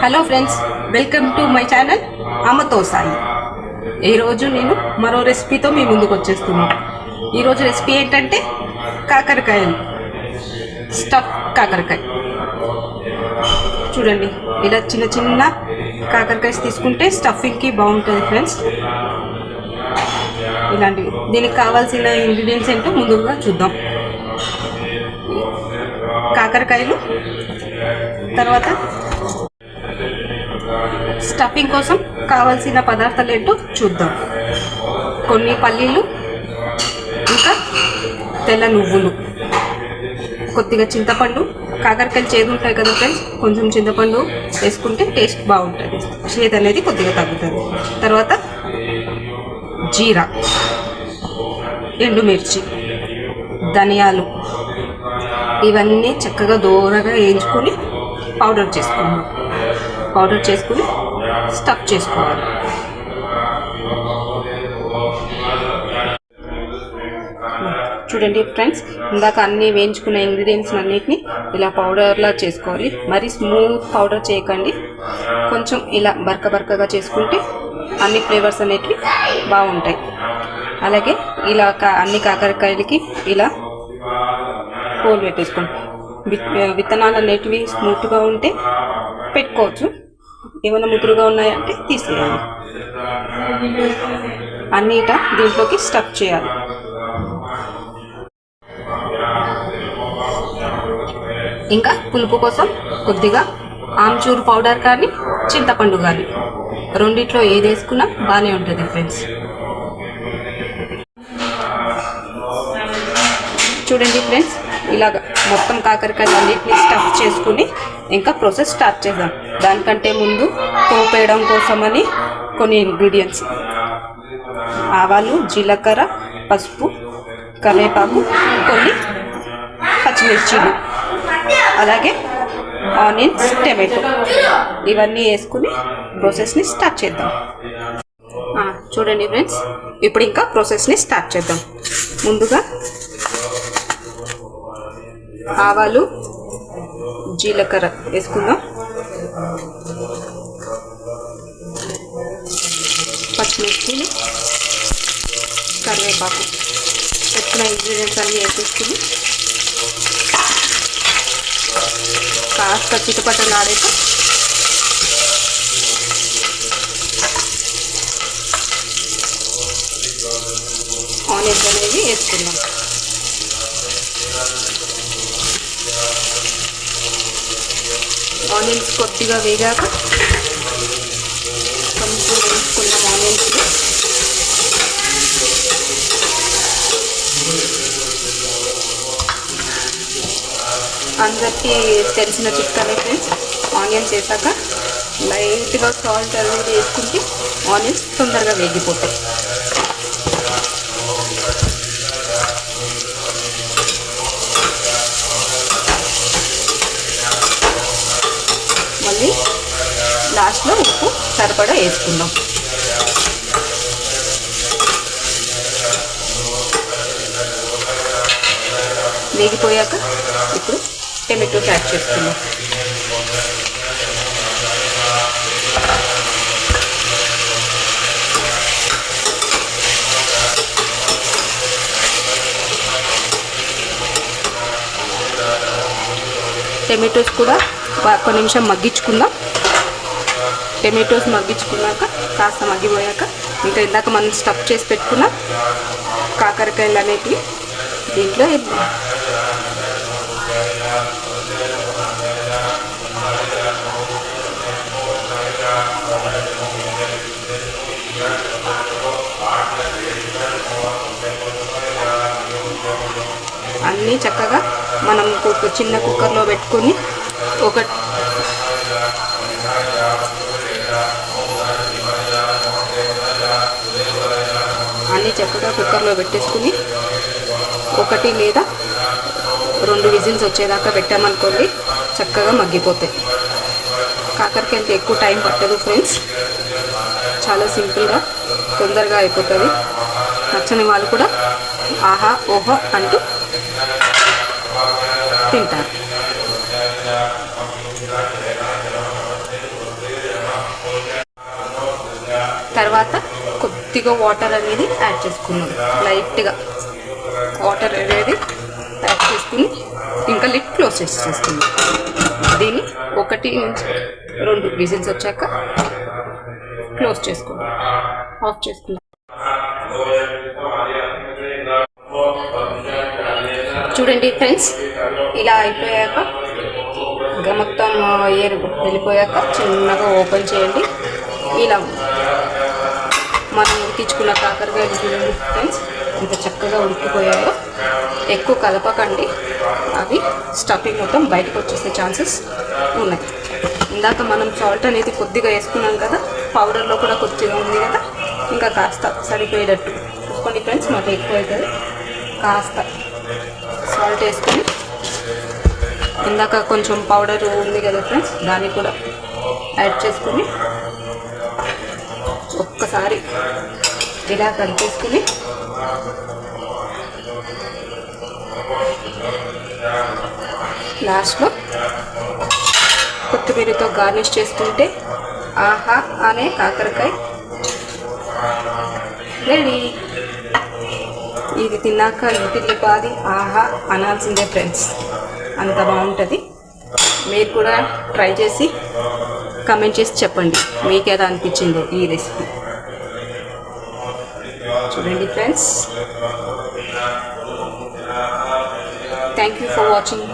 Hello friends, welcome to my channel అమ్మతో సాయి. ఈరోజు నేను మరో రెసిపీతో మీ ముందుకు వచ్చేస్తున్నాను. ఈరోజు రెసిపీ ఏంటంటే కాకరకాయలు, స్టఫ్ కాకరకాయ. చూడండి, ఇలా చిన్న చిన్న కాకరకాయ తీసుకుంటే స్టఫింగ్కి బాగుంటుంది ఫ్రెండ్స్. ఇలాంటివి దీనికి కావాల్సిన ఇంగ్రీడియంట్స్ ఏంటో ముందుగా చూద్దాం. కాకరకాయలు, తర్వాత స్టఫింగ్ కోసం కావాల్సిన పదార్థాలు ఏంటో చూద్దాం. కొన్ని పల్లీలు, ఇంకా తెల్ల నువ్వులు, కొద్దిగా చింతపండు. కాకరకాయలు చేదు ఉంటాయి కదా ఫ్రెండ్స్, కొంచెం చింతపండు వేసుకుంటే టేస్ట్ బాగుంటుంది, చేదు అనేది కొద్దిగా తగ్గుతుంది. తర్వాత జీరా, ఎండుమిర్చి, ధనియాలు, ఇవన్నీ చక్కగా దూరగా వేయించుకొని పౌడర్ చేసుకుని స్టఫ్ చేసుకోవాలి. చూడండి ఫ్రెండ్స్, ఇందాక అన్నీ వేయించుకున్న ఇంగ్రీడియంట్స్ అన్నిటిని ఇలా పౌడర్లా చేసుకోవాలి. మరీ స్మూత్ పౌడర్ చేయకండి, కొంచెం ఇలా బరకగా చేసుకుంటే అన్ని ఫ్లేవర్స్ అనేటివి బాగుంటాయి. అలాగే ఇలా అన్ని కాకరకాయలకి ఇలా హోల్ పెట్టేసుకోండి. విత్తనాలు అనేటివి స్మూత్గా ఉంటే పెట్టుకోవచ్చు, ఏమైనా ముదురుగా ఉన్నాయంటే తీసేయాలి. అన్నిట దీంట్లోకి స్టఫ్ చేయాలి. ఇంకా పులుపు కోసం కొద్దిగా ఆమ్చూర్ పౌడర్ కానీ చింతపండు కానీ, రెండిట్లో ఏది వేసుకున్నా బాగానే ఉంటుంది ఫ్రెండ్స్. చూడండి ఫ్రెండ్స్, ఇలాగ మొత్తం కాకరకాయలు అన్నిటిని స్టఫ్ చేసుకుని ఇంకా ప్రాసెస్ స్టార్ట్ చేద్దాం. దానికంటే ముందు పోపు వేయడం కోసమని కొన్ని ఇంగ్రీడియంట్స్: ఆవాలు, జీలకర్ర, పసుపు, కరివేపాకు, కొన్ని పచ్చిమిర్చీలు, అలాగే ఆనియన్స్, టమాటో, ఇవన్నీ వేసుకుని ప్రాసెస్ని స్టార్ట్ చేద్దాం. చూడండి ఫ్రెండ్స్, ఇప్పుడు ఇంకా ప్రాసెస్ని స్టార్ట్ చేద్దాం. ముందుగా ఆవాలు, జీలకర్ర వేసుకుందాం. పచ్చిమిర్చిలు, కరివేపాకు పెట్టుకున్న ఇంగ్రీడియంట్స్ అన్నీ వేసేసుకుని కాస్త చిటపటలాడాక ఆనియన్స్ అనేది వేసుకుందాం. ఆనియన్స్ కొద్దిగా వేగాక కొంచెం వేసుకున్నాం ఆనియన్స్. అందరికీ తెలిసిన చిట్కానే ఫ్రెండ్స్, ఆనియన్స్ వేసాక లైట్గా సాల్ట్ అనేది వేసుకుంటే ఆనియన్స్ తొందరగా వేగిపోతాయి. మళ్ళీ లాస్ట్లో ఉప్పు సరిపడా వేసుకుందాం. వేగిపోయాక ఇప్పుడు టమాటోస్ యాడ్ చేసుకుందాం. టమాటోస్ కూడా ఒక నిమిషం మగ్గించుకుందాం. టమాటోస్ మగ్గించుకున్నాక కాస్త మగ్గిపోయాక ఇంకా ఇందాక మనం స్టఫ్ చేసి పెట్టుకున్న కాకరకాయలు అనేటివి దీంట్లో అన్నీ చక్కగా మనం చిన్న కుక్కర్లో పెట్టుకొని అన్నీ చక్కగా కుక్కర్లో పెట్టేసుకుని 1 లేదా 2 విజిల్స్ వచ్చేదాకా పెట్టామనుకోండి, చక్కగా మగ్గిపోతాయి. కాకరకాయకి ఎక్కువ టైం పట్టదు ఫ్రెండ్స్, చాలా సింపుల్గా తొందరగా అయిపోతుంది. నచ్చని వాళ్ళు కూడా ఆహా ఓహో అంటూ తింటారు. తర్వాత కొద్దిగా వాటర్ అనేది యాడ్ చేసుకున్నాం, లైట్గా వాటర్ అనేది యాడ్ చేసుకుని ఇంకా లిడ్ క్లోజ్ చేసేసుకున్నాం. దీన్ని 1-2 విజిల్స్ వచ్చాక క్లోజ్ చేసుకున్నాం, ఆఫ్ చేసుకున్నాం. చూడండి ఫ్రెండ్స్, ఇలా అయిపోయాక ఇంకా మొత్తం ఎయిర్ వెళ్ళిపోయాక చిన్నగా ఓపెన్ చేయండి. ఇలా మనం ఉడికించుకున్న కాకరకాయలు చూడండి ఫ్రెండ్స్, ఇంత చక్కగా ఉడికిపోయాయో. ఎక్కువ కలపకండి, అవి స్టఫింగ్ మొత్తం బయటకు వచ్చేసే ఛాన్సెస్ ఉన్నాయి. ఇందాక మనం సాల్ట్ అనేది కొద్దిగా వేసుకున్నాం కదా, పౌడర్లో కూడా కొద్దిగా ఉంది కదా, ఇంకా కాస్త సరిపోయేటట్టు చూసుకోండి ఫ్రెండ్స్. మాకు ఎక్కువ అవుతుంది, కాస్త సాల్ట్ వేసుకొని, ఇందాక కొంచెం పౌడర్ ఉంది కదా ఫ్రెండ్స్, దాన్ని కూడా యాడ్ చేసుకొని ఒక్కసారి ఇలా కలిపేసుకుని లాస్ట్లో కొత్తిమీరతో గార్నిష్ చేసుకుంటే ఆహా అనే కాకరకాయ రెడీ. ఇది తిన్నాక ఇంటిల్లి పాది ఆహా అనాల్సిందే ఫ్రెండ్స్, అంత బాగుంటుంది. మీరు కూడా ట్రై చేసి కమెంట్ చేసి చెప్పండి మీకు ఎలా అనిపించిందో ఈ రెసిపీ. చూడండి friends, thank you for watching.